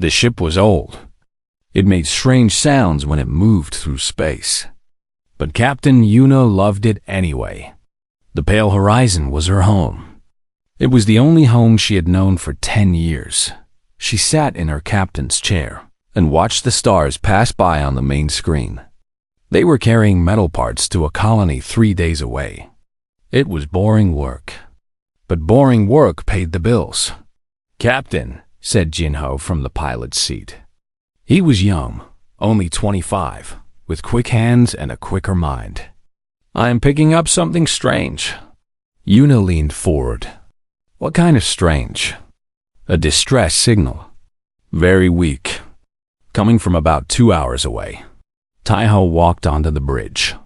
The ship was old. It made strange sounds when it moved through space. But Captain Yuna loved it anyway. The pale horizon was her home. It was the only home she had known for 10 years. She sat in her captain's chair and watched the stars pass by on the main screen. They were carrying metal parts to a colony 3 days away. It was boring work. But boring work paid the bills. "Captain," said Jinho from the pilot's seat. He was young, only 25, with quick hands and a quicker mind. "I am picking up something strange." Yuna leaned forward. "What kind of strange?" "A distress signal. Very weak. Coming from about 2 hours away." Taiho walked onto the bridge.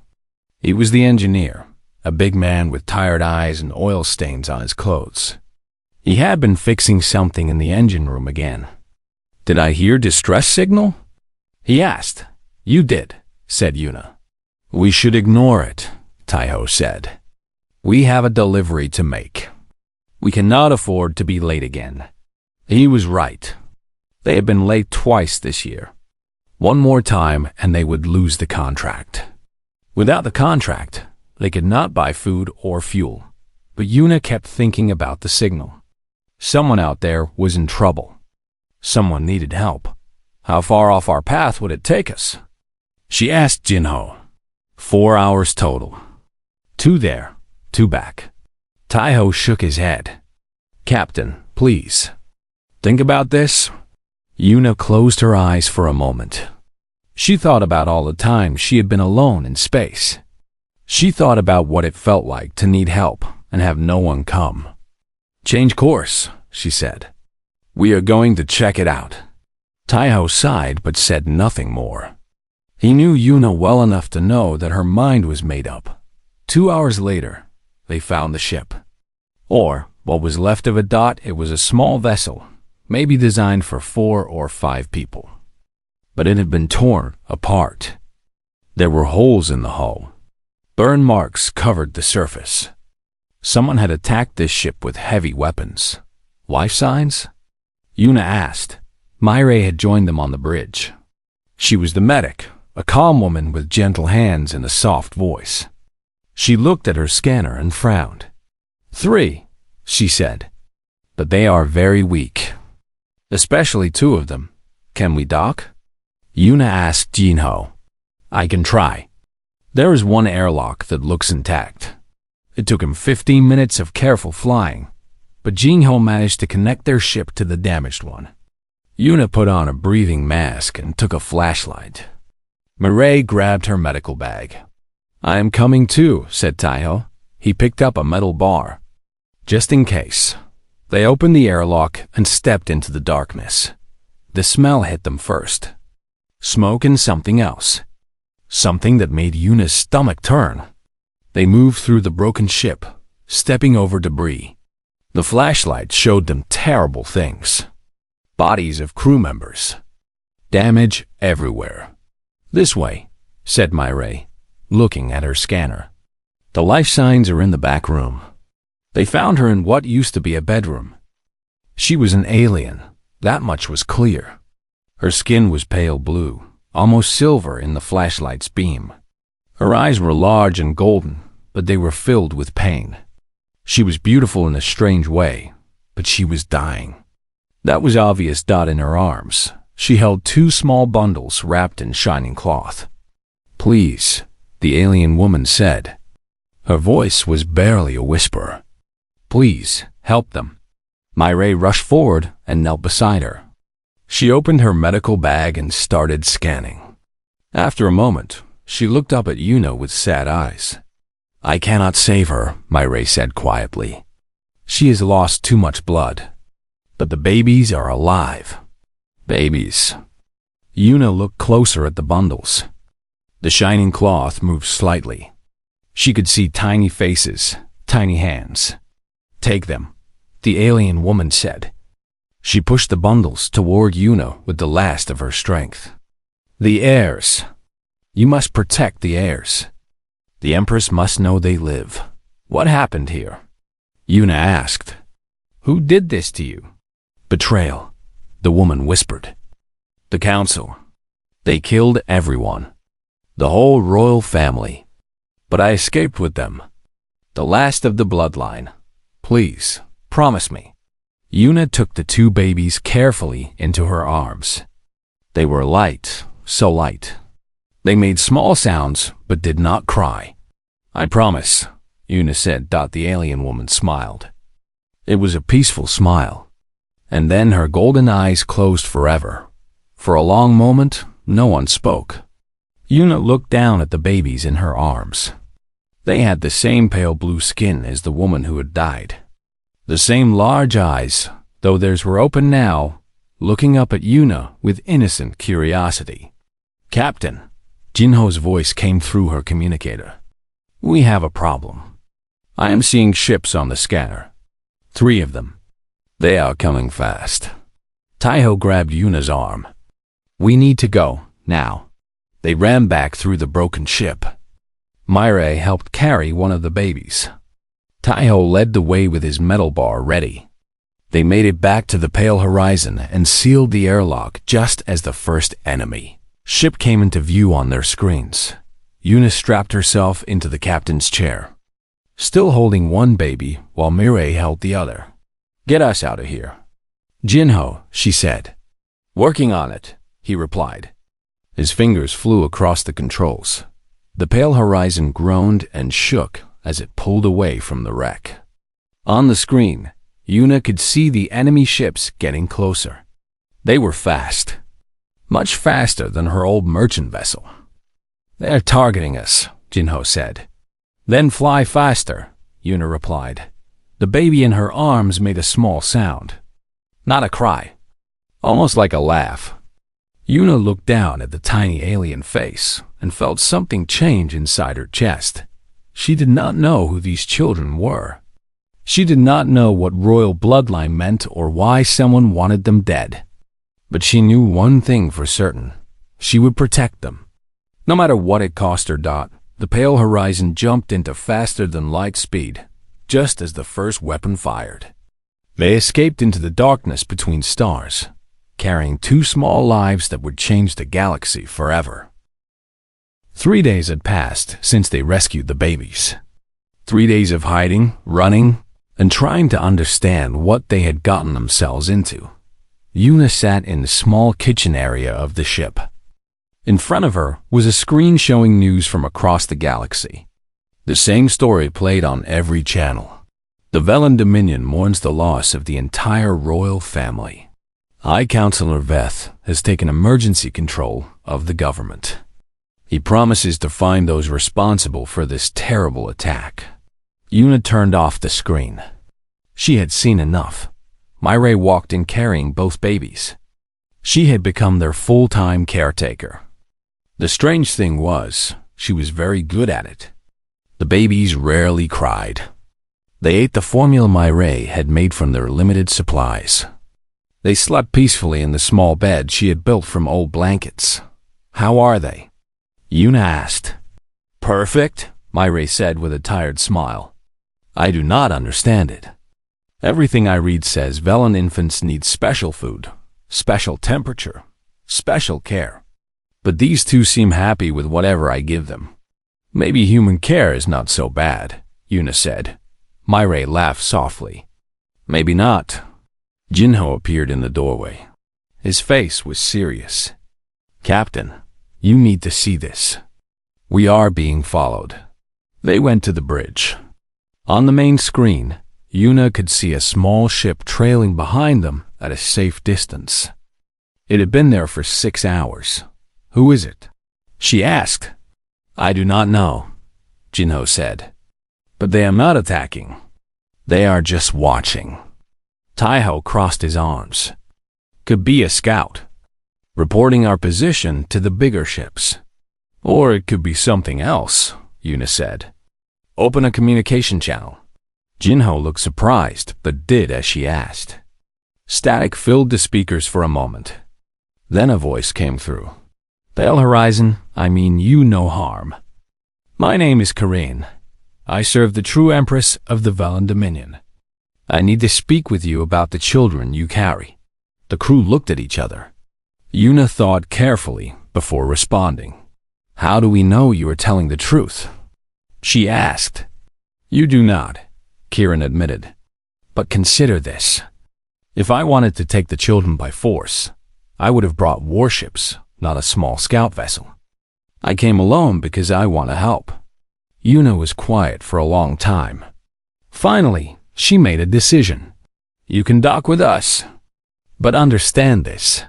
He was the engineer, a big man with tired eyes and oil stains on his clothes. He had been fixing something in the engine room again. "Did I hear distress signal?" he asked. "You did," said Yuna. "We should ignore it," Taiho said. "We have a delivery to make. We cannot afford to be late again." He was right. They had been late twice this year. One more time and they would lose the contract. Without the contract, they could not buy food or fuel. But Yuna kept thinking about the signal. Someone out there was in trouble. Someone needed help. How far off our path would it take us? She asked Jinho. 4 hours total. 2 there, 2 back. Taiho shook his head. "Captain, please. Think about this." Yuna closed her eyes for a moment. She thought about all the time she had been alone in space. She thought about what it felt like to need help and have no one come. "Change course," she said. "We are going to check it out." Taiho sighed but said nothing more. He knew Yuna well enough to know that her mind was made up. 2 hours later, they found the ship. Or, what was left of it. It was a small vessel, maybe designed for 4 or 5 people. But it had been torn apart. There were holes in the hull. Burn marks covered the surface. Someone had attacked this ship with heavy weapons. Life signs? Yuna asked. Myre had joined them on the bridge. She was the medic, a calm woman with gentle hands and a soft voice. She looked at her scanner and frowned. 3, she said. But they are very weak. Especially 2 of them. Can we dock? Yuna asked Jinho. I can try. There is one airlock that looks intact. It took him 15 minutes of careful flying, but Jinho managed to connect their ship to the damaged one. Yuna put on a breathing mask and took a flashlight. Mireille grabbed her medical bag. I am coming too, said Taiho. He picked up a metal bar. Just in case. They opened the airlock and stepped into the darkness. The smell hit them first. Smoke and something else. Something that made Yuna's stomach turn. They moved through the broken ship, stepping over debris. The flashlight showed them terrible things. Bodies of crew members. Damage everywhere. This way, said Myre, looking at her scanner. The life signs are in the back room. They found her in what used to be a bedroom. She was an alien, that much was clear. Her skin was pale blue, almost silver in the flashlight's beam. Her eyes were large and golden, but they were filled with pain. She was beautiful in a strange way, but she was dying. That was obvious. In her arms, she held 2 small bundles wrapped in shining cloth. Please, the alien woman said. Her voice was barely a whisper. Please, help them. Myre rushed forward and knelt beside her. She opened her medical bag and started scanning. After a moment, she looked up at Yuna with sad eyes. I cannot save her, Myre said quietly. She has lost too much blood. But the babies are alive. Babies. Yuna looked closer at the bundles. The shining cloth moved slightly. She could see tiny faces, tiny hands. Take them, the alien woman said. She pushed the bundles toward Yuna with the last of her strength. The heirs. You must protect the heirs. The Empress must know they live. What happened here? Yuna asked. Who did this to you? Betrayal, the woman whispered. The council. They killed everyone. The whole royal family. But I escaped with them. The last of the bloodline. Please, promise me. Yuna took the two babies carefully into her arms. They were light, so light. They made small sounds, but did not cry. I promise, Yuna said. The alien woman smiled. It was a peaceful smile. And then her golden eyes closed forever. For a long moment, no one spoke. Yuna looked down at the babies in her arms. They had the same pale blue skin as the woman who had died. The same large eyes, though theirs were open now, looking up at Yuna with innocent curiosity. Captain, Jinho's voice came through her communicator. We have a problem. I am seeing ships on the scanner. 3 of them. They are coming fast. Taiho grabbed Yuna's arm. We need to go, now. They ran back through the broken ship. Mirai helped carry one of the babies. Taiho led the way with his metal bar ready. They made it back to the pale horizon and sealed the airlock just as the first enemy ship came into view on their screens. Yuna strapped herself into the captain's chair, still holding one baby while Mirai held the other. Get us out of here. Jinho, she said. Working on it, he replied. His fingers flew across the controls. The pale horizon groaned and shook as it pulled away from the wreck. On the screen, Yuna could see the enemy ships getting closer. They were fast, much faster than her old merchant vessel. They're targeting us, Jinho said. Then fly faster, Yuna replied. The baby in her arms made a small sound. Not a cry, almost like a laugh. Yuna looked down at the tiny alien face and felt something change inside her chest. She did not know who these children were. She did not know what royal bloodline meant or why someone wanted them dead. But she knew one thing for certain. She would protect them. No matter what it cost her. The pale horizon jumped into faster-than-light speed, just as the first weapon fired. They escaped into the darkness between stars, carrying 2 small lives that would change the galaxy forever. 3 days had passed since they rescued the babies. 3 days of hiding, running, and trying to understand what they had gotten themselves into. Yuna sat in the small kitchen area of the ship. In front of her was a screen showing news from across the galaxy. The same story played on every channel. The Velan Dominion mourns the loss of the entire royal family. High Counselor Veth has taken emergency control of the government. He promises to find those responsible for this terrible attack. Yuna turned off the screen. She had seen enough. Mirai walked in carrying both babies. She had become their full-time caretaker. The strange thing was, she was very good at it. The babies rarely cried. They ate the formula Mirai had made from their limited supplies. They slept peacefully in the small bed she had built from old blankets. How are they? Yuna asked. Perfect, Mirai said with a tired smile. I do not understand it. Everything I read says Velan infants need special food, special temperature, special care. But these 2 seem happy with whatever I give them. Maybe human care is not so bad, Yuna said. Mirai laughed softly. Maybe not. Jinho appeared in the doorway. His face was serious. Captain, you need to see this. We are being followed. They went to the bridge. On the main screen, Yuna could see a small ship trailing behind them at a safe distance. It had been there for 6 hours. Who is it? She asked. I do not know, Jinho said. But they are not attacking. They are just watching. Taiho crossed his arms. Could be a scout, reporting our position to the bigger ships. Or it could be something else, Yuna said. Open a communication channel. Jinho looked surprised, but did as she asked. Static filled the speakers for a moment. Then a voice came through. Pale Horizon, I mean you no harm. My name is Corinne. I serve the true Empress of the Velan Dominion. I need to speak with you about the children you carry. The crew looked at each other. Yuna thought carefully before responding. How do we know you are telling the truth? She asked. You do not, Kieran admitted. But consider this. If I wanted to take the children by force, I would have brought warships, not a small scout vessel. I came alone because I want to help. Yuna was quiet for a long time. Finally, she made a decision. You can dock with us. But understand this.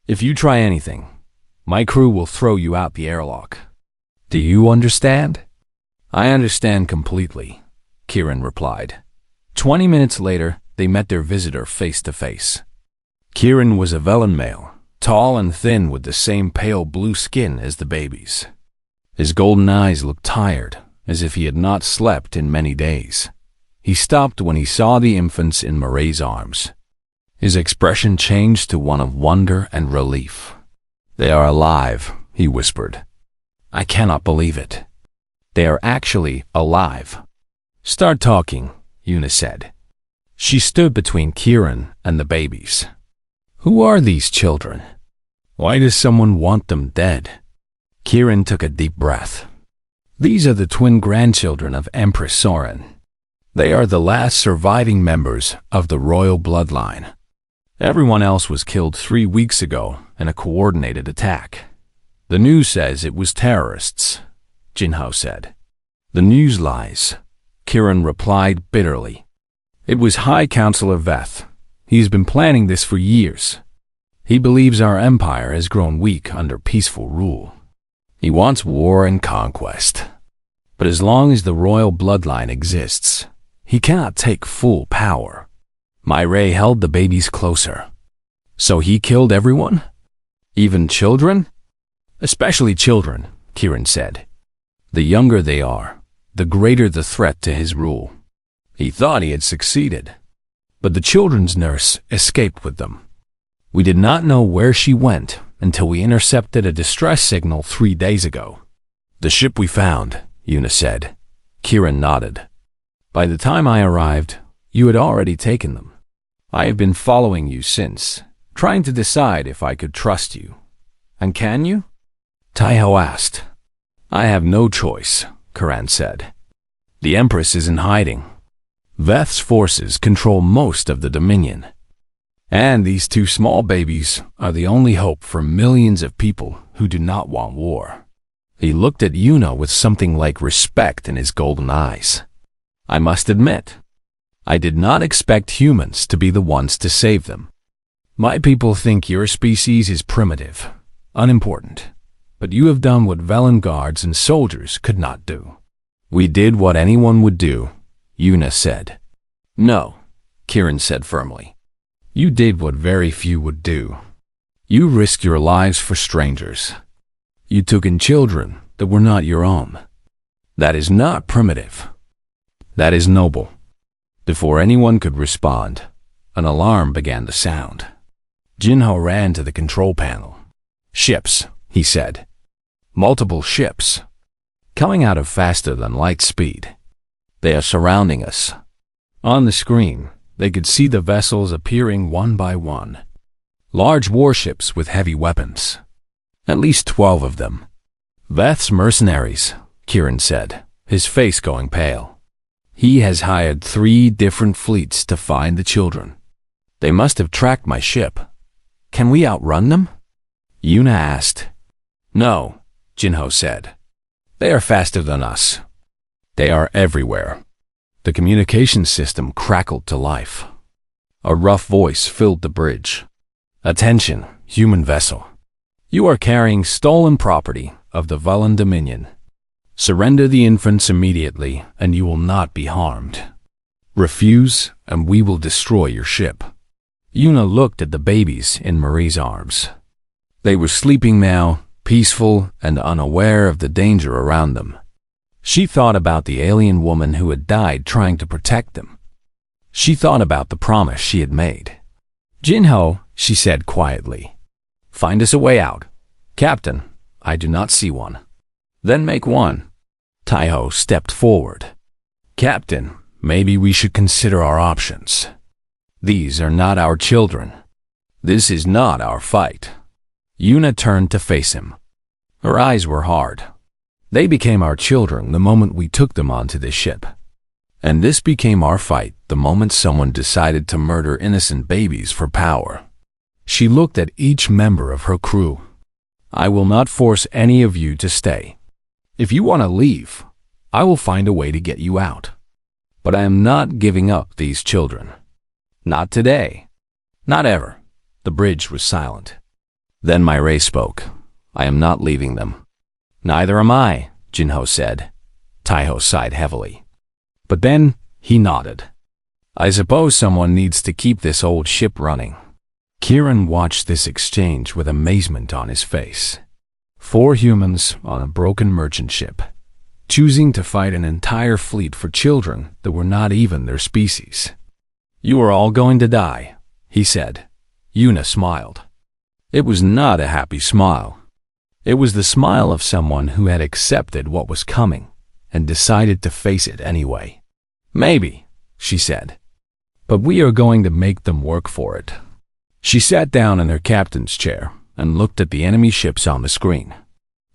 If you try anything, my crew will throw you out the airlock. Do you understand? I understand completely, Kieran replied. 20 minutes later, they met their visitor face to face. Kieran was a Velen male, tall and thin with the same pale blue skin as the babies. His golden eyes looked tired, as if he had not slept in many days. He stopped when he saw the infants in Maray's arms. His expression changed to one of wonder and relief. They are alive, he whispered. I cannot believe it. They are actually alive. Start talking, Yuna said. She stood between Kieran and the babies. Who are these children? Why does someone want them dead? Kieran took a deep breath. These are the twin grandchildren of Empress Soren. They are the last surviving members of the royal bloodline. Everyone else was killed 3 weeks ago in a coordinated attack. The news says it was terrorists, Jinho said. The news lies, Kieran replied bitterly. It was High Counselor Veth. He's been planning this for years. He believes our empire has grown weak under peaceful rule. He wants war and conquest. But as long as the royal bloodline exists, he cannot take full power. Myray held the babies closer. So he killed everyone? Even children? Especially children, Kieran said. The younger they are, the greater the threat to his rule. He thought he had succeeded. But the children's nurse escaped with them. We did not know where she went until we intercepted a distress signal 3 days ago. The ship we found, Yuna said. Kieran nodded. By the time I arrived, you had already taken them. I have been following you since, trying to decide if I could trust you. And can you? Taiho asked. I have no choice, Karan said. The Empress is in hiding. Veth's forces control most of the Dominion. And these 2 small babies are the only hope for millions of people who do not want war. He looked at Yuna with something like respect in his golden eyes. I must admit, I did not expect humans to be the ones to save them. My people think your species is primitive, unimportant, but you have done what Velen guards and soldiers could not do. We did what anyone would do, Yuna said. No, Kieran said firmly. You did what very few would do. You risked your lives for strangers. You took in children that were not your own. That is not primitive. That is noble. Before anyone could respond, an alarm began to sound. Jinho ran to the control panel. Ships, he said. Multiple ships. Coming out of faster than light speed. They are surrounding us. On the screen, they could see the vessels appearing one by one. Large warships with heavy weapons. At least 12 of them. Veth's mercenaries, Kieran said, his face going pale. He has hired 3 different fleets to find the children. They must have tracked my ship. Can we outrun them? Yuna asked. No, Jinho said. They are faster than us. They are everywhere. The communication system crackled to life. A rough voice filled the bridge. Attention, human vessel. You are carrying stolen property of the Velen Dominion. Surrender the infants immediately, and you will not be harmed. Refuse, and we will destroy your ship. Yuna looked at the babies in Marie's arms. They were sleeping now, peaceful and unaware of the danger around them. She thought about the alien woman who had died trying to protect them. She thought about the promise she had made. Jinho, she said quietly, find us a way out. Captain, I do not see one. Then make one. Taiho stepped forward. Captain, maybe we should consider our options. These are not our children. This is not our fight. Yuna turned to face him. Her eyes were hard. They became our children the moment we took them onto this ship. And this became our fight the moment someone decided to murder innocent babies for power. She looked at each member of her crew. I will not force any of you to stay. If you want to leave, I will find a way to get you out. But I am not giving up these children. Not today. Not ever. The bridge was silent. Then Myray spoke. I am not leaving them. Neither am I, Jinho said. Taiho sighed heavily. But then he nodded. I suppose someone needs to keep this old ship running. Kieran watched this exchange with amazement on his face. 4 humans on a broken merchant ship, choosing to fight an entire fleet for children that were not even their species. You are all going to die, he said. Yuna smiled. It was not a happy smile. It was the smile of someone who had accepted what was coming and decided to face it anyway. Maybe, she said. But we are going to make them work for it. She sat down in her captain's chair and looked at the enemy ships on the screen.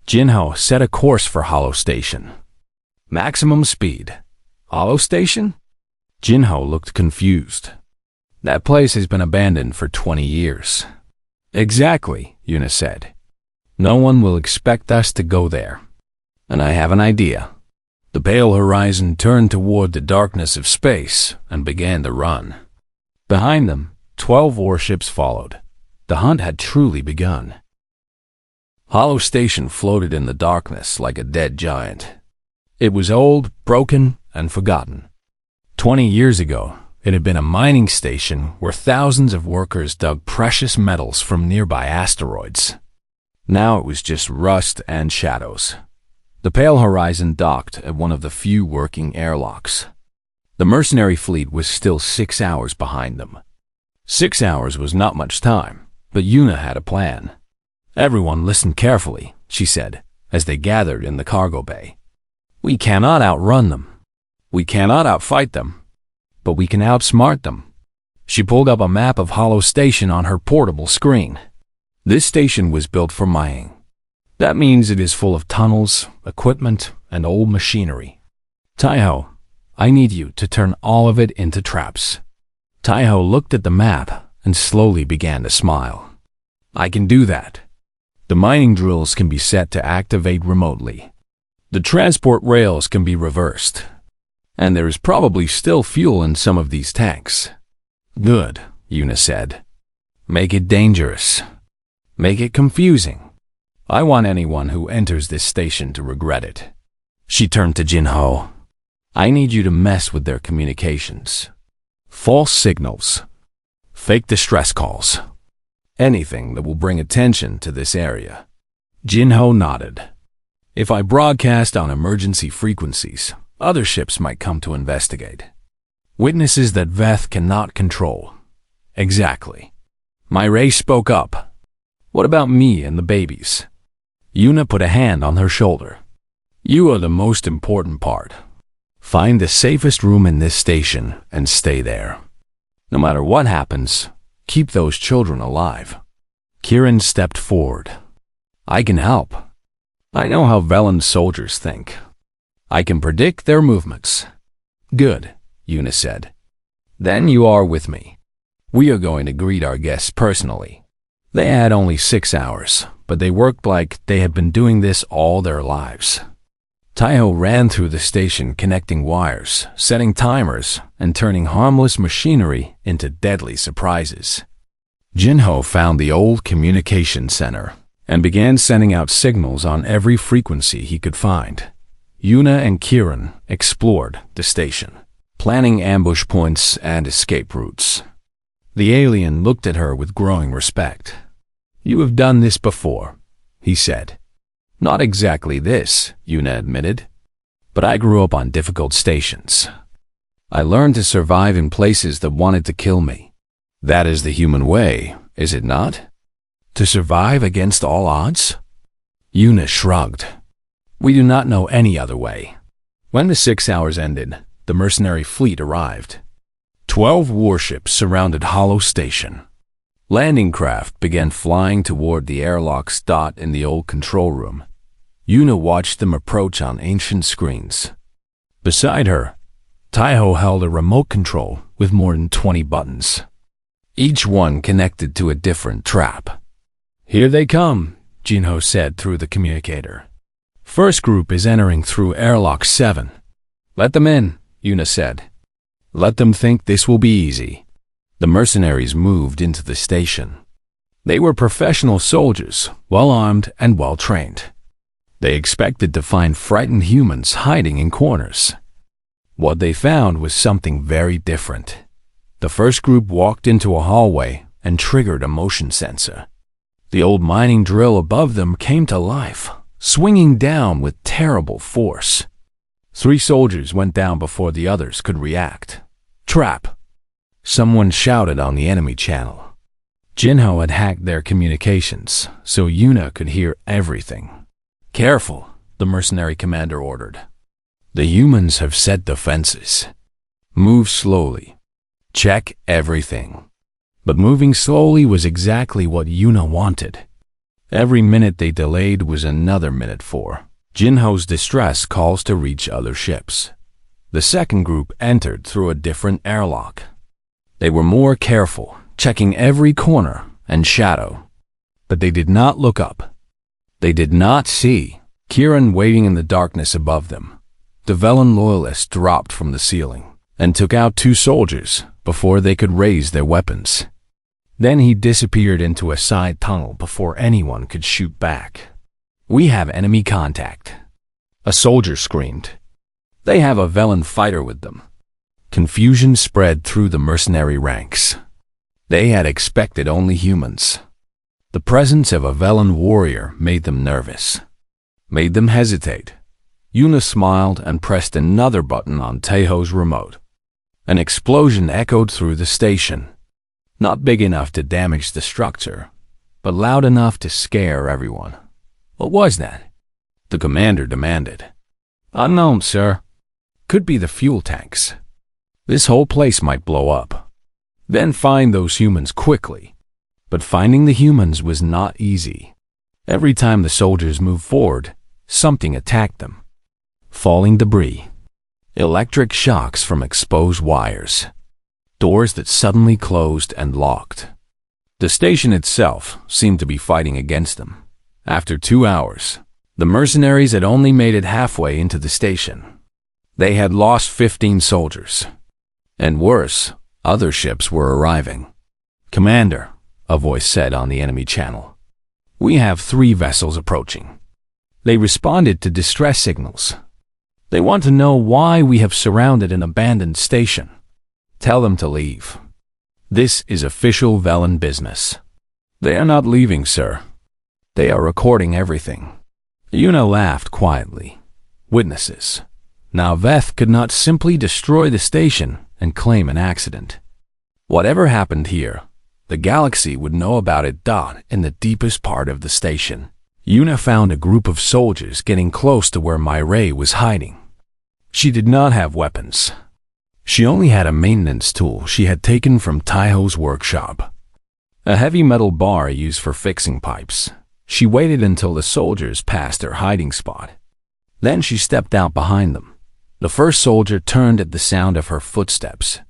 Jinho set a course for Hollow Station. Maximum speed. Hollow Station? Jinho looked confused. That place has been abandoned for 20 years. Exactly, Yuna said. No one will expect us to go there. And I have an idea. The pale horizon turned toward the darkness of space and began to run. Behind them, 12 warships followed. The hunt had truly begun. Hollow Station floated in the darkness like a dead giant. It was old, broken, and forgotten. 20 years ago, it had been a mining station where thousands of workers dug precious metals from nearby asteroids. Now it was just rust and shadows. The pale horizon docked at one of the few working airlocks. The mercenary fleet was still 6 hours behind them. 6 hours was not much time, but Yuna had a plan. Everyone listened carefully, she said, as they gathered in the cargo bay. We cannot outrun them. We cannot outfight them. But we can outsmart them. She pulled up a map of Hollow Station on her portable screen. This station was built for mining. That means it is full of tunnels, equipment, and old machinery. Taiho, I need you to turn all of it into traps. Taiho looked at the map and slowly began to smile. I can do that. The mining drills can be set to activate remotely. The transport rails can be reversed. And there is probably still fuel in some of these tanks. Good, Yuna said. Make it dangerous. Make it confusing. I want anyone who enters this station to regret it. She turned to Jinho. I need you to mess with their communications. False signals. Fake distress calls. Anything that will bring attention to this area. Jinho nodded. If I broadcast on emergency frequencies, other ships might come to investigate. Witnesses that Veth cannot control. Exactly. Myray spoke up. What about me and the babies? Yuna put a hand on her shoulder. You are the most important part. Find the safest room in this station and stay there. No matter what happens, keep those children alive. Kieran stepped forward. I can help. I know how Velen's soldiers think. I can predict their movements. Good, Yuna said. Then you are with me. We are going to greet our guests personally. They had only 6 hours, but they worked like they had been doing this all their lives. Taiho ran through the station connecting wires, setting timers, and turning harmless machinery into deadly surprises. Jinho found the old communication center and began sending out signals on every frequency he could find. Yuna and Kieran explored the station, planning ambush points and escape routes. The alien looked at her with growing respect. You have done this before, he said. Not exactly this, Yuna admitted, but I grew up on difficult stations. I learned to survive in places that wanted to kill me. That is the human way, is it not? To survive against all odds? Yuna shrugged. We do not know any other way. When the 6 hours ended, the mercenary fleet arrived. 12 warships surrounded Hollow Station. Landing craft began flying toward the airlock's dot in the old control room. Yuna watched them approach on ancient screens. Beside her, Taiho held a remote control with more than 20 buttons, each one connected to a different trap. "Here they come," Jinho said through the communicator. "First group is entering through airlock 7. "Let them in," Yuna said. "Let them think this will be easy." The mercenaries moved into the station. They were professional soldiers, well-armed and well-trained. They expected to find frightened humans hiding in corners. What they found was something very different. The first group walked into a hallway and triggered a motion sensor. The old mining drill above them came to life, swinging down with terrible force. 3 soldiers went down before the others could react. "Trap!" Someone shouted on the enemy channel. Jinho had hacked their communications, so Yuna could hear everything. "Careful," the mercenary commander ordered. "The humans have set defenses. Move slowly. Check everything." But moving slowly was exactly what Yuna wanted. Every minute they delayed was another minute for Jinho's distress calls to reach other ships. The second group entered through a different airlock. They were more careful, checking every corner and shadow. But they did not look up. They did not see Kieran waiting in the darkness above them. The Velen loyalist dropped from the ceiling and took out 2 soldiers before they could raise their weapons. Then he disappeared into a side tunnel before anyone could shoot back. "We have enemy contact," a soldier screamed. "They have a Velen fighter with them." Confusion spread through the mercenary ranks. They had expected only humans. The presence of a Velen warrior made them nervous, made them hesitate. Yuna smiled and pressed another button on Taiho's remote. An explosion echoed through the station. Not big enough to damage the structure, but loud enough to scare everyone. "What was that?" the commander demanded. "Unknown, sir. Could be the fuel tanks. This whole place might blow up. Then find those humans quickly." But finding the humans was not easy. Every time the soldiers moved forward, something attacked them. Falling debris, electric shocks from exposed wires, doors that suddenly closed and locked. The station itself seemed to be fighting against them. After 2 hours, the mercenaries had only made it halfway into the station. They had lost 15 soldiers. And worse, other ships were arriving. "Commander," a voice said on the enemy channel, "we have 3 vessels approaching. They responded to distress signals. They want to know why we have surrounded an abandoned station. Tell them to leave. This is official Velen business." "They are not leaving, sir. They are recording everything." Yuna laughed quietly. Witnesses. Now Veth could not simply destroy the station and claim an accident. Whatever happened here, the galaxy would know about it. In the deepest part of the station, Yuna found a group of soldiers getting close to where Myray was hiding. She did not have weapons. She only had a maintenance tool she had taken from Taiho's workshop, a heavy metal bar used for fixing pipes. She waited until the soldiers passed her hiding spot. Then she stepped out behind them. The first soldier turned at the sound of her footsteps.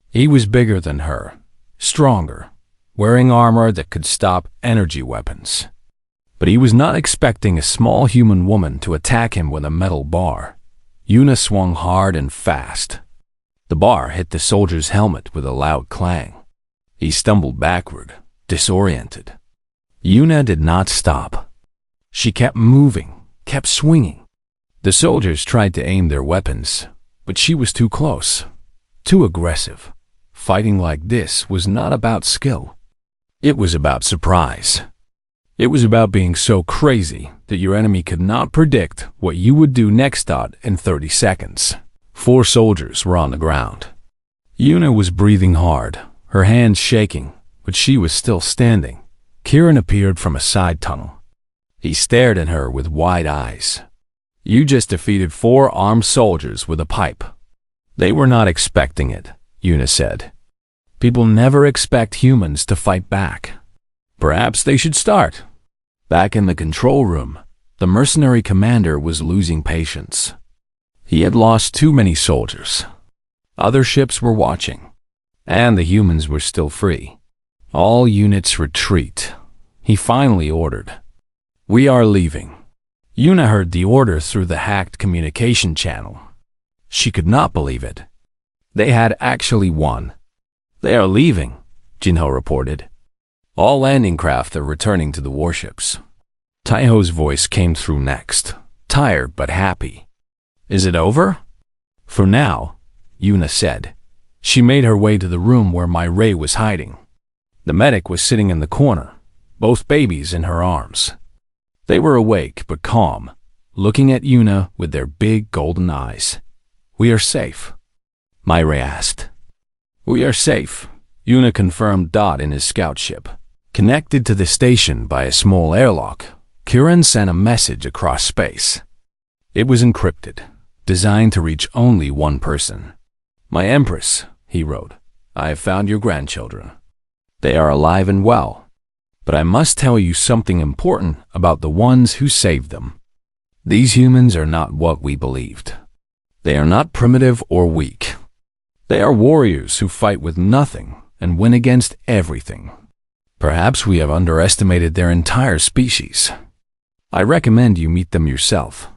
He was bigger than her, stronger, wearing armor that could stop energy weapons. But he was not expecting a small human woman to attack him with a metal bar. Yuna swung hard and fast. The bar hit the soldier's helmet with a loud clang. He stumbled backward, disoriented. Yuna did not stop. She kept moving, kept swinging. The soldiers tried to aim their weapons, but she was too close, too aggressive. Fighting like this was not about skill. It was about surprise. It was about being so crazy that your enemy could not predict what you would do next in 30 seconds. 4 soldiers were on the ground. Yuna was breathing hard, her hands shaking, but she was still standing. Kieran appeared from a side tunnel. He stared at her with wide eyes. "You just defeated 4 armed soldiers with a pipe." "They were not expecting it," Yuna said. People never expect humans to fight back. Perhaps they should start. Back in the control room, the mercenary commander was losing patience. He had lost too many soldiers. Other ships were watching, and the humans were still free. All units retreat, he finally ordered. We are leaving. Yuna heard the order through the hacked communication channel. She could not believe it. They had actually won. They are leaving, Jinho reported. All landing craft are returning to the warships. Taiho's voice came through next, tired but happy. Is it over? For now, Yuna said. She made her way to the room where Ray was hiding. The medic was sitting in the corner, both babies in her arms. They were awake but calm, looking at Yuna with their big golden eyes. We are safe, Ray asked. We are safe, Yuna confirmed. In his scout ship, connected to the station by a small airlock, Kiran sent a message across space. It was encrypted, designed to reach only one person. My Empress, he wrote, I have found your grandchildren. They are alive and well. But I must tell you something important about the ones who saved them. These humans are not what we believed. They are not primitive or weak. They are warriors who fight with nothing and win against everything. Perhaps we have underestimated their entire species. I recommend you meet them yourself.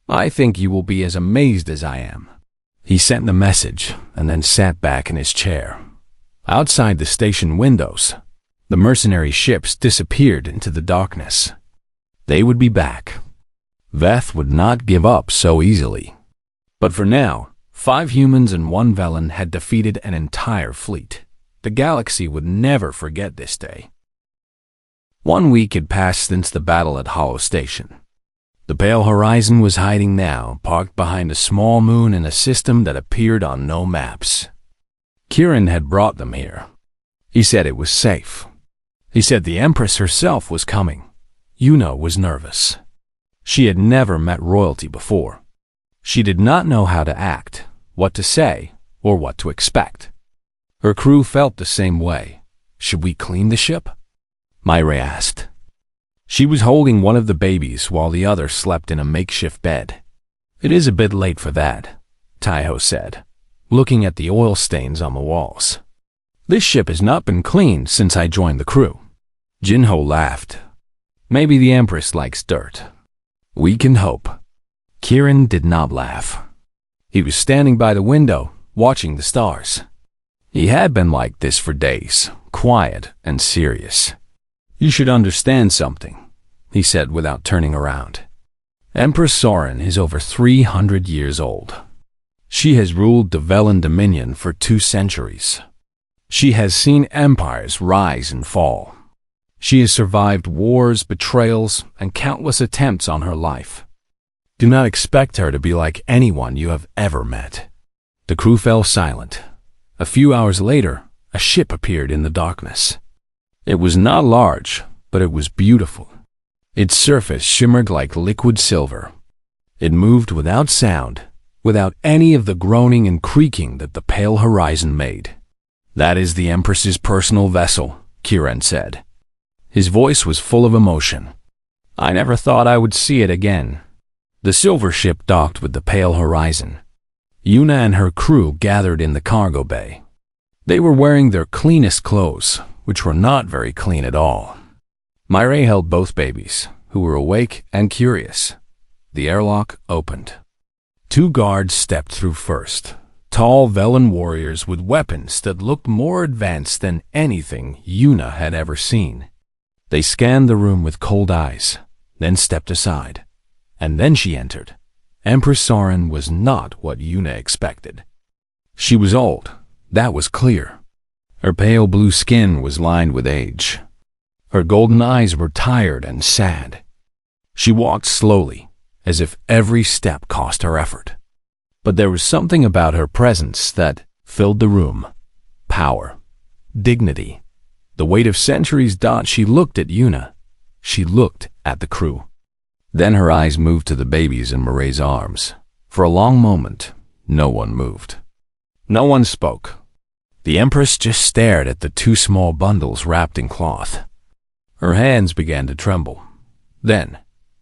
I think you will be as amazed as I am. He sent the message and then sat back in his chair. Outside the station windows, the mercenary ships disappeared into the darkness. They would be back. Veth would not give up so easily. But for now, 5 humans and 1 Velen had defeated an entire fleet. The galaxy would never forget this day. 1 week had passed since the battle at Hollow Station. The Pale Horizon was hiding now, parked behind a small moon in a system that appeared on no maps. Kiran had brought them here. He said it was safe. He said the Empress herself was coming. Yuna was nervous. She had never met royalty before. She did not know how to act, what to say, or what to expect. Her crew felt the same way. Should we clean the ship? Ray asked. She was holding one of the babies while the other slept in a makeshift bed. It is a bit late for that, Taiho said, looking at the oil stains on the walls. This ship has not been cleaned since I joined the crew. Jinho laughed. Maybe the Empress likes dirt. We can hope. Kiran did not laugh. He was standing by the window, watching the stars. He had been like this for days, quiet and serious. You should understand something, he said without turning around. Empress Soren is over 300 years old. She has ruled the Velen Dominion for 2 centuries. She has seen empires rise and fall. She has survived wars, betrayals, and countless attempts on her life. Do not expect her to be like anyone you have ever met. The crew fell silent. A few hours later, a ship appeared in the darkness. It was not large, but it was beautiful. Its surface shimmered like liquid silver. It moved without sound, without any of the groaning and creaking that the Pale Horizon made. That is the Empress's personal vessel, Kiran said. His voice was full of emotion. I never thought I would see it again. The silver ship docked with the Pale Horizon. Yuna and her crew gathered in the cargo bay. They were wearing their cleanest clothes, which were not very clean at all. Ray held both babies, who were awake and curious. The airlock opened. 2 guards stepped through first, tall Velen warriors with weapons that looked more advanced than anything Yuna had ever seen. They scanned the room with cold eyes, then stepped aside. And then she entered. Empress Soren was not what Yuna expected. She was old, that was clear. Her pale blue skin was lined with age. Her golden eyes were tired and sad. She walked slowly, as if every step cost her effort. But there was something about her presence that filled the room. Power, dignity, the weight of centuries. She looked at Yuna. She looked at the crew. Then her eyes moved to the babies in Ray's arms. For a long moment, no one moved. No one spoke. The Empress just stared at the two small bundles wrapped in cloth. Her hands began to tremble. Then,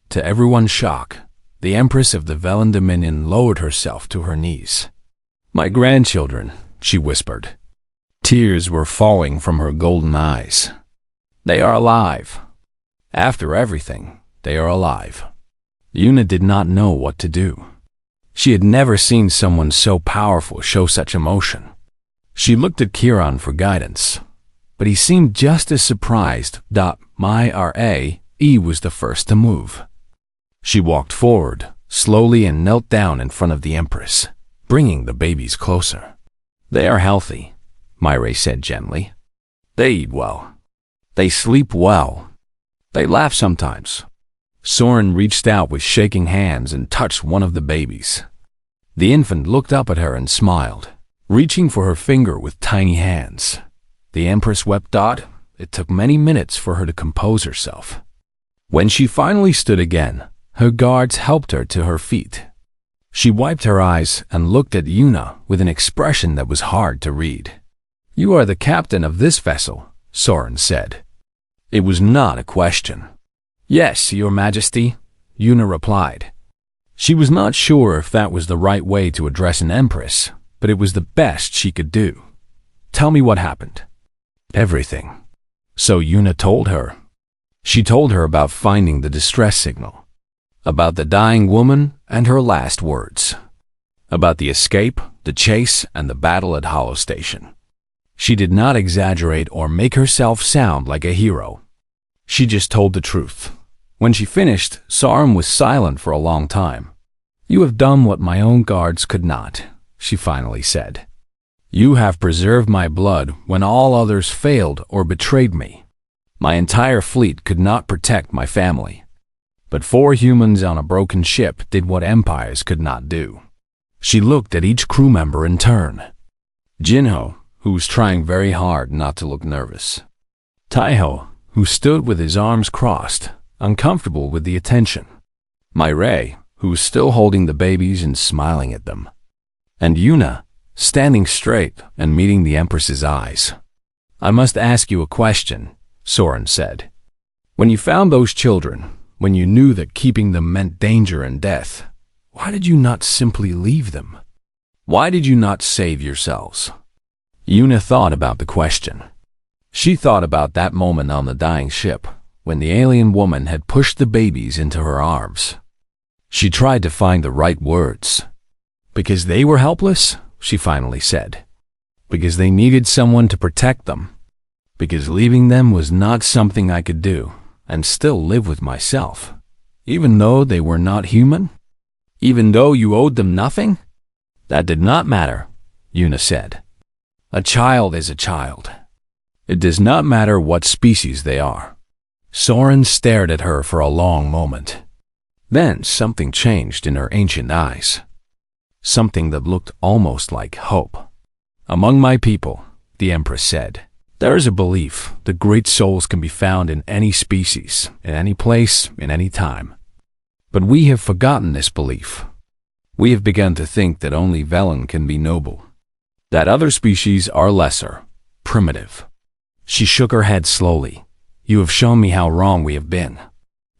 to everyone's shock, the Empress of the Velen Dominion lowered herself to her knees. "My grandchildren," she whispered. Tears were falling from her golden eyes. "They are alive. After everything, they are alive." Yuna did not know what to do. She had never seen someone so powerful show such emotion. She looked at Kiran for guidance, but he seemed just as surprised that Myra was the first to move. She walked forward, slowly, and knelt down in front of the Empress, bringing the babies closer. "They are healthy," Myra said gently. "They eat well. They sleep well. They laugh sometimes." Soren reached out with shaking hands and touched one of the babies. The infant looked up at her and smiled, reaching for her finger with tiny hands. The Empress wept. It took many minutes for her to compose herself. When she finally stood again, her guards helped her to her feet. She wiped her eyes and looked at Yuna with an expression that was hard to read. "You are the captain of this vessel," Soren said. It was not a question. "Yes, Your Majesty," Yuna replied. She was not sure if that was the right way to address an empress, but it was the best she could do. "Tell me what happened." "Everything." So Yuna told her. She told her about finding the distress signal, about the dying woman and her last words, about the escape, the chase, and the battle at Hollow Station. She did not exaggerate or make herself sound like a hero. She just told the truth. When she finished, Soren was silent for a long time. "You have done what my own guards could not," she finally said. "You have preserved my blood when all others failed or betrayed me. My entire fleet could not protect my family. But 4 humans on a broken ship did what empires could not do." She looked at each crew member in turn. Jinho, who was trying very hard not to look nervous. Taiho, who stood with his arms crossed, uncomfortable with the attention. Myra, who was still holding the babies and smiling at them. And Yuna, standing straight and meeting the Empress's eyes. "I must ask you a question," Soren said. "When you found those children, when you knew that keeping them meant danger and death, why did you not simply leave them? Why did you not save yourselves?" Yuna thought about the question. She thought about that moment on the dying ship, when the alien woman had pushed the babies into her arms. She tried to find the right words. "Because they were helpless," she finally said. "Because they needed someone to protect them. Because leaving them was not something I could do, and still live with myself, even though they were not human? Even though you owed them nothing?" "That did not matter," Yuna said. "A child is a child. It does not matter what species they are." Soren stared at her for a long moment. Then something changed in her ancient eyes. Something that looked almost like hope. "Among my people," the Empress said, "there is a belief that great souls can be found in any species, in any place, in any time. But we have forgotten this belief. We have begun to think that only Velen can be noble, that other species are lesser, primitive." She shook her head slowly. "You have shown me how wrong we have been."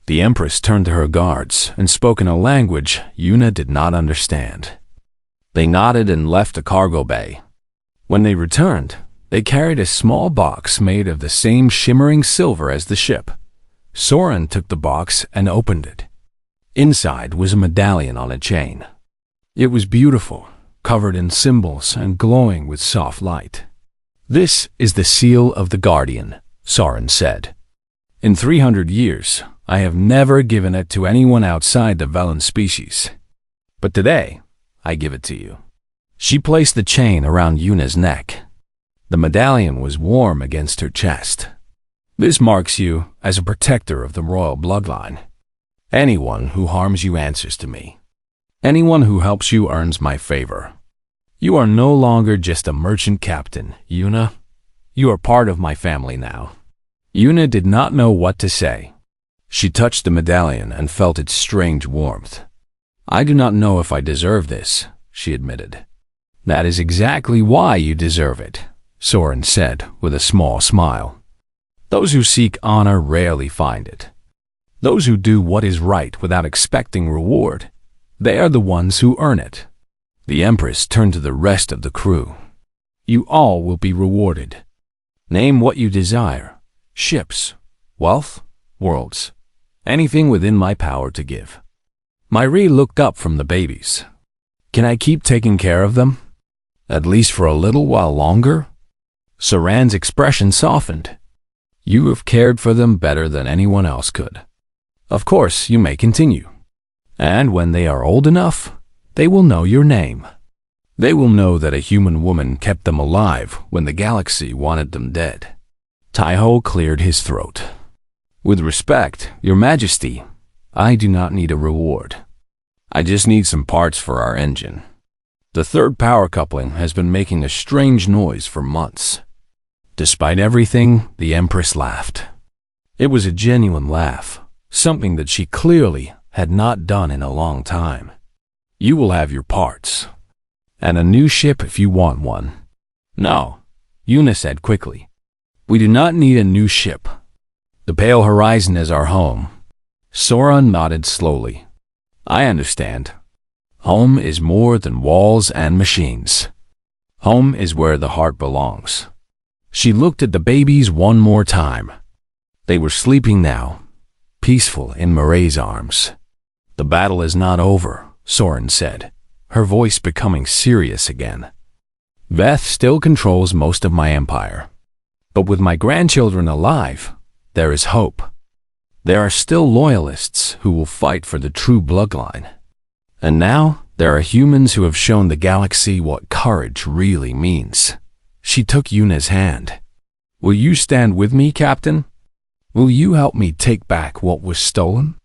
The Empress turned to her guards and spoke in a language Yuna did not understand. They nodded and left the cargo bay. When they returned, they carried a small box made of the same shimmering silver as the ship. Soren took the box and opened it. Inside was a medallion on a chain. It was beautiful, covered in symbols and glowing with soft light. "This is the seal of the Guardian," Soren said. "In 300 years, I have never given it to anyone outside the Velen species. But today, I give it to you." She placed the chain around Yuna's neck. The medallion was warm against her chest. "This marks you as a protector of the royal bloodline. Anyone who harms you answers to me. Anyone who helps you earns my favor. You are no longer just a merchant captain, Yuna. You are part of my family now." Yuna did not know what to say. She touched the medallion and felt its strange warmth. "I do not know if I deserve this," she admitted. "That is exactly why you deserve it," Soren said with a small smile. Those who seek honor rarely find it. Those who do what is right without expecting reward, they are the ones who earn it. The Empress turned to the rest of the crew. You all will be rewarded. Name what you desire. Ships, wealth, worlds, anything within my power to give. Myri looked up from the babies. Can I keep taking care of them? At least for a little while longer? Soran's expression softened. You have cared for them better than anyone else could. Of course, you may continue. And when they are old enough, they will know your name. They will know that a human woman kept them alive when the galaxy wanted them dead. Taiho cleared his throat. With respect, Your Majesty, I do not need a reward. I just need some parts for our engine. The third power coupling has been making a strange noise for months. Despite everything, the Empress laughed. It was a genuine laugh, something that she clearly had not done in a long time. You will have your parts. And a new ship if you want one. No, Yuna said quickly. We do not need a new ship. The Pale Horizon is our home. Soren nodded slowly. I understand. Home is more than walls and machines. Home is where the heart belongs. She looked at the babies one more time. They were sleeping now, peaceful in Murray's arms. The battle is not over, Soren said, her voice becoming serious again. Veth still controls most of my empire. But with my grandchildren alive, there is hope. There are still loyalists who will fight for the true bloodline. And now, there are humans who have shown the galaxy what courage really means. She took Yuna's hand. Will you stand with me, Captain? Will you help me take back what was stolen?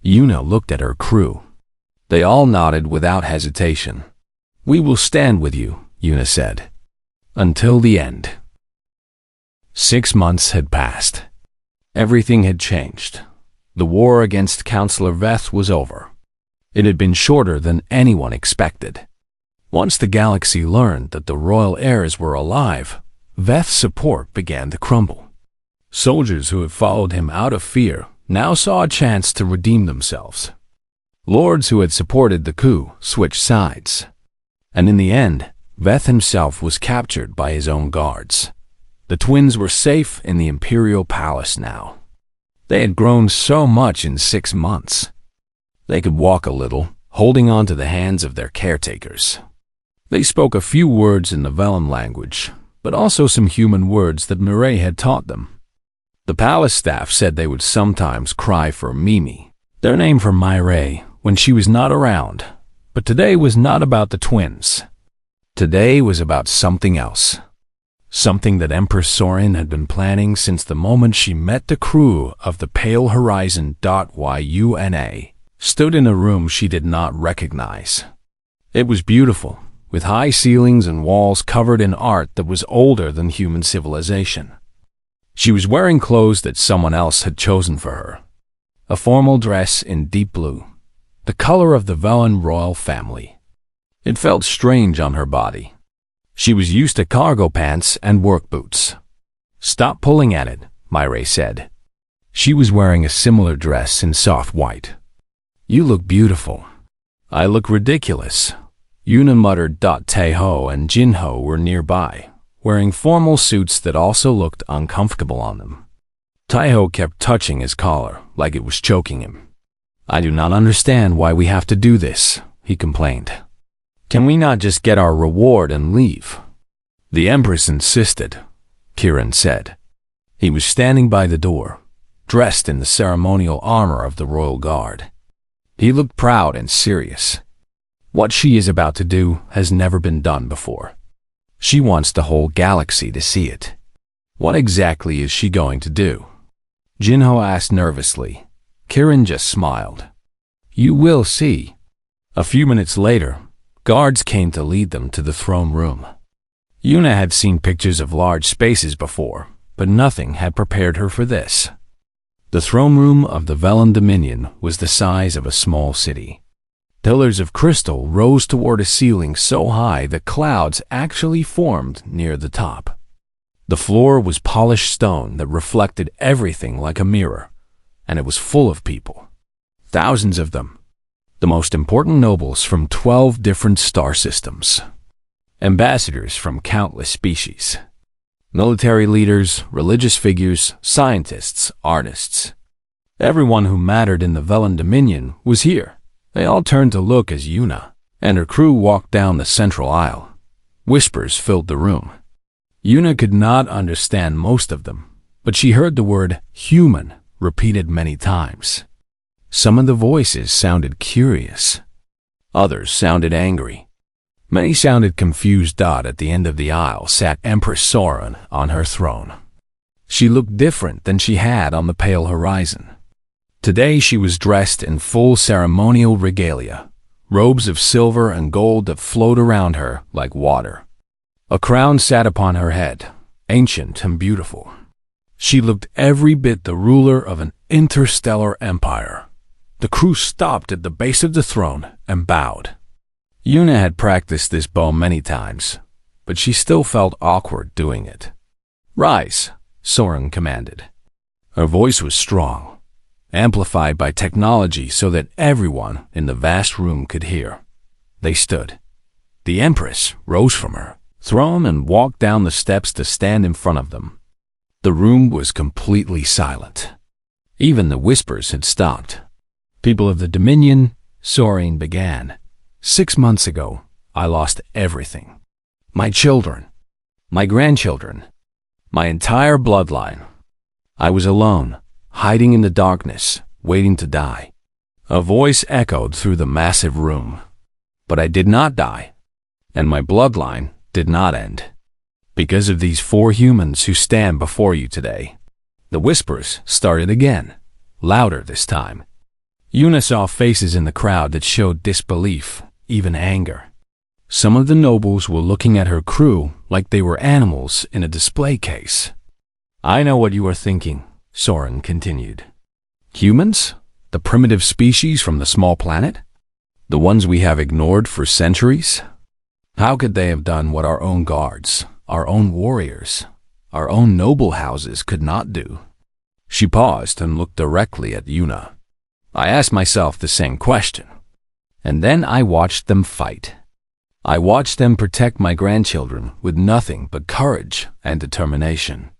Yuna looked at her crew. They all nodded without hesitation. We will stand with you, Yuna said. Until the end. 6 months had passed. Everything had changed. The war against Counselor Veth was over. It had been shorter than anyone expected. Once the galaxy learned that the royal heirs were alive, Veth's support began to crumble. Soldiers who had followed him out of fear now saw a chance to redeem themselves. Lords who had supported the coup switched sides. And in the end, Veth himself was captured by his own guards. The twins were safe in the Imperial Palace now. They had grown so much in 6 months. They could walk a little, holding on to the hands of their caretakers. They spoke a few words in the Vellum language, but also some human words that Mireille had taught them. The palace staff said they would sometimes cry for Mimi, their name for Mireille, when she was not around. But today was not about the twins. Today was about something else. Something that Empress Soren had been planning since the moment she met the crew of the Pale Horizon. Yuna stood in a room she did not recognize. It was beautiful, with high ceilings and walls covered in art that was older than human civilization. She was wearing clothes that someone else had chosen for her. A formal dress in deep blue, the color of the Velen royal family. It felt strange on her body. She was used to cargo pants and work boots. Stop pulling at it, Mireille said. She was wearing a similar dress in soft white. You look beautiful. I look ridiculous. Yuna muttered. Taeho and Jinho were nearby, wearing formal suits that also looked uncomfortable on them. Taeho kept touching his collar like it was choking him. I do not understand why we have to do this, he complained. Can we not just get our reward and leave? The Empress insisted, Kiran said. He was standing by the door, dressed in the ceremonial armor of the Royal Guard. He looked proud and serious. What she is about to do has never been done before. She wants the whole galaxy to see it. What exactly is she going to do? Jinho asked nervously. Kiran just smiled. You will see. A few minutes later, guards came to lead them to the throne room. Yuna had seen pictures of large spaces before, but nothing had prepared her for this. The throne room of the Velen Dominion was the size of a small city. Pillars of crystal rose toward a ceiling so high that clouds actually formed near the top. The floor was polished stone that reflected everything like a mirror, and it was full of people. Thousands of them. The most important nobles from 12 different star systems. Ambassadors from countless species. Military leaders, religious figures, scientists, artists. Everyone who mattered in the Velen Dominion was here. They all turned to look as Yuna and her crew walked down the central aisle. Whispers filled the room. Yuna could not understand most of them, but she heard the word human repeated many times. Some of the voices sounded curious. Others sounded angry. Many sounded confused. At the end of the aisle sat Empress Soren on her throne. She looked different than she had on the pale horizon. Today she was dressed in full ceremonial regalia, robes of silver and gold that flowed around her like water. A crown sat upon her head, ancient and beautiful. She looked every bit the ruler of an interstellar empire. The crew stopped at the base of the throne and bowed. Yuna had practiced this bow many times, but she still felt awkward doing it. "Rise," Soren commanded. Her voice was strong, amplified by technology so that everyone in the vast room could hear. They stood. The Empress rose from her throne and walked down the steps to stand in front of them. The room was completely silent. Even the whispers had stopped. "People of the Dominion," Soren began. "6 months ago, I lost everything. My children, my grandchildren, my entire bloodline. I was alone, hiding in the darkness, waiting to die." A voice echoed through the massive room. "But I did not die, and my bloodline did not end. Because of these 4 humans who stand before you today." The whispers started again, louder this time. Yuna saw faces in the crowd that showed disbelief, even anger. Some of the nobles were looking at her crew like they were animals in a display case. "I know what you are thinking," Soren continued. "Humans? The primitive species from the small planet? The ones we have ignored for centuries? How could they have done what our own guards, our own warriors, our own noble houses could not do?" She paused and looked directly at Yuna. I asked myself the same question. And then I watched them fight. I watched them protect my grandchildren with nothing but courage and determination.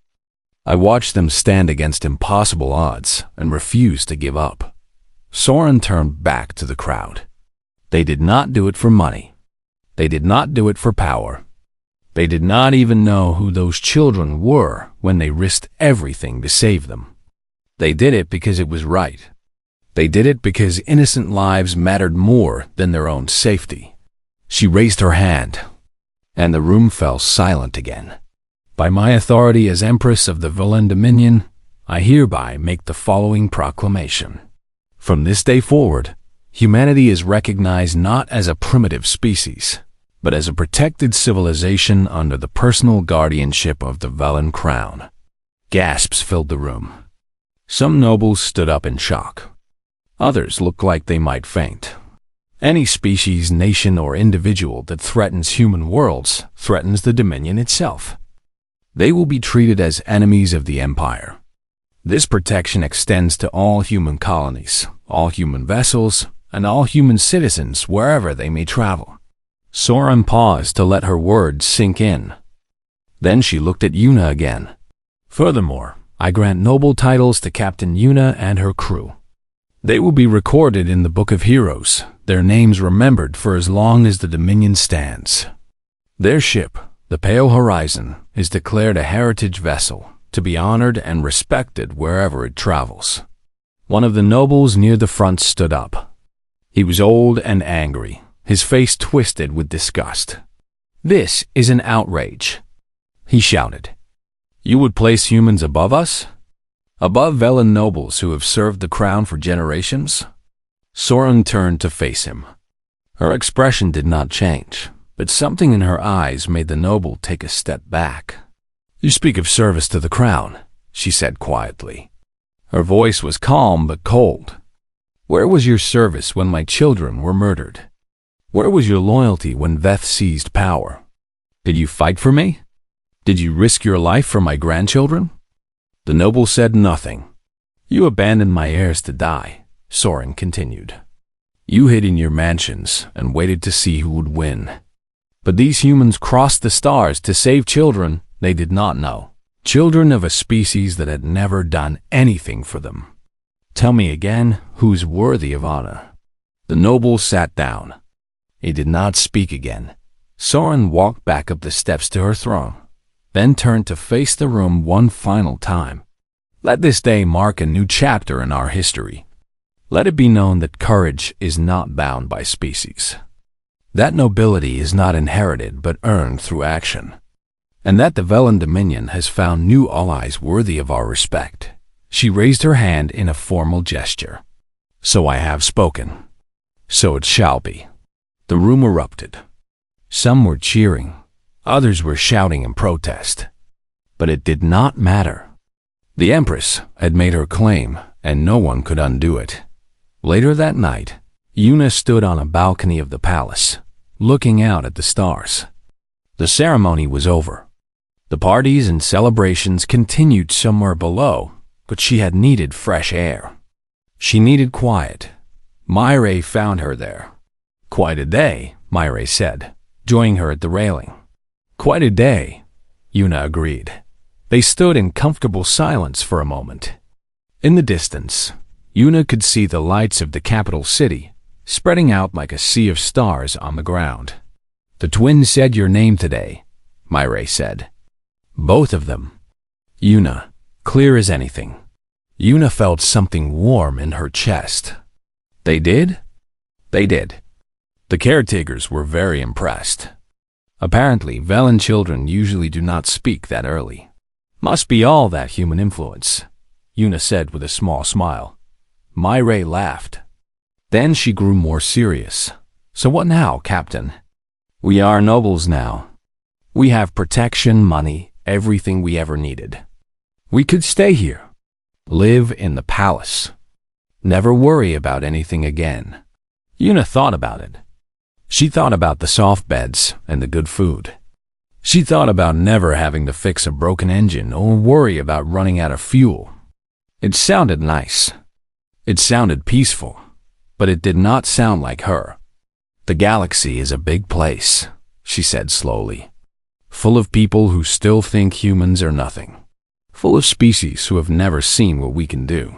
I watched them stand against impossible odds and refuse to give up. Soren turned back to the crowd. They did not do it for money. They did not do it for power. They did not even know who those children were when they risked everything to save them. They did it because it was right. They did it because innocent lives mattered more than their own safety. She raised her hand, and the room fell silent again. "By my authority as Empress of the Velen Dominion, I hereby make the following proclamation. From this day forward, humanity is recognized not as a primitive species, but as a protected civilization under the personal guardianship of the Velen Crown." Gasps filled the room. Some nobles stood up in shock. Others looked like they might faint. Any species, nation, or individual that threatens human worlds threatens the Dominion itself. They will be treated as enemies of the Empire. This protection extends to all human colonies, all human vessels, and all human citizens wherever they may travel. Soren paused to let her words sink in. Then she looked at Yuna again. "Furthermore, I grant noble titles to Captain Yuna and her crew. They will be recorded in the Book of Heroes, their names remembered for as long as the Dominion stands. Their ship, the Pale Horizon, is declared a heritage vessel, to be honored and respected wherever it travels." One of the nobles near the front stood up. He was old and angry, his face twisted with disgust. "This is an outrage," he shouted. "You would place humans above us? Above Velen nobles who have served the crown for generations?" Soren turned to face him. Her expression did not change, but something in her eyes made the noble take a step back. "You speak of service to the crown," she said quietly. Her voice was calm but cold. "Where was your service when my children were murdered? Where was your loyalty when Veth seized power? Did you fight for me? Did you risk your life for my grandchildren? The noble said nothing. You abandoned my heirs to die, Soren continued. You hid in your mansions and waited to see who would win. But these humans crossed the stars to save children they did not know. Children of a species that had never done anything for them. Tell me again, who's worthy of honor? The noble sat down. He did not speak again. Soren walked back up the steps to her throne, then turned to face the room one final time. Let this day mark a new chapter in our history. Let it be known that courage is not bound by species. That nobility is not inherited but earned through action. And that the Velen Dominion has found new allies worthy of our respect. She raised her hand in a formal gesture. So I have spoken. So it shall be. The room erupted. Some were cheering. Others were shouting in protest. But it did not matter. The Empress had made her claim, and no one could undo it. Later that night, Una stood on a balcony of the palace, looking out at the stars. The ceremony was over. The parties and celebrations continued somewhere below, but she had needed fresh air. She needed quiet. Myre found her there. Quite a day, Myre said, joining her at the railing. Quite a day, Una agreed. They stood in comfortable silence for a moment. In the distance, Una could see the lights of the capital city, spreading out like a sea of stars on the ground. The twins said your name today, Myre said. Both of them. Una, clear as anything. Una felt something warm in her chest. They did? They did. The caretakers were very impressed. Apparently, Velen children usually do not speak that early. Must be all that human influence, Una said with a small smile. Myre laughed. Then she grew more serious. So what now, Captain? We are nobles now. We have protection, money, everything we ever needed. We could stay here, live in the palace, never worry about anything again. Una thought about it. She thought about the soft beds and the good food. She thought about never having to fix a broken engine or worry about running out of fuel. It sounded nice. It sounded peaceful, but it did not sound like her. The galaxy is a big place, she said slowly. Full of people who still think humans are nothing. Full of species who have never seen what we can do.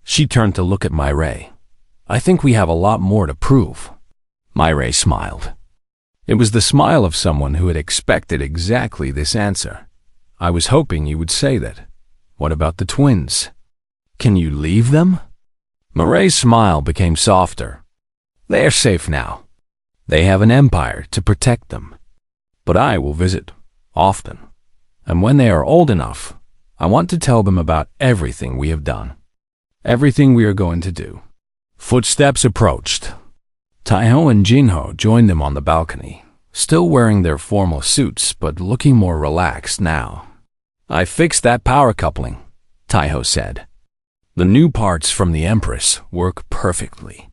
She turned to look at Myre. I think we have a lot more to prove. Myre smiled. It was the smile of someone who had expected exactly this answer. I was hoping you would say that. What about the twins? Can you leave them? Myre's smile became softer. They are safe now. They have an empire to protect them. But I will visit, often. And when they are old enough, I want to tell them about everything we have done. Everything we are going to do. Footsteps approached. Taiho and Jinho joined them on the balcony, still wearing their formal suits but looking more relaxed now. I fixed that power coupling, Taiho said. The new parts from the Empress work perfectly.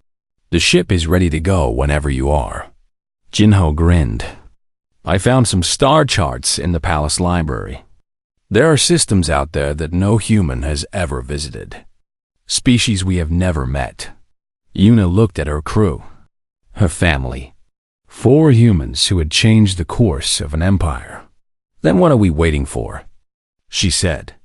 The ship is ready to go whenever you are. Jinho grinned. I found some star charts in the palace library. There are systems out there that no human has ever visited. Species we have never met. Una looked at her crew. Her family. 4 humans who had changed the course of an empire. Then what are we waiting for? She said.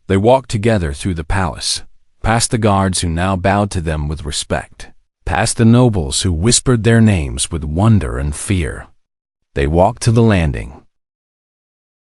They walked together through the palace, past the guards who now bowed to them with respect, past the nobles who whispered their names with wonder and fear. They walked to the landing,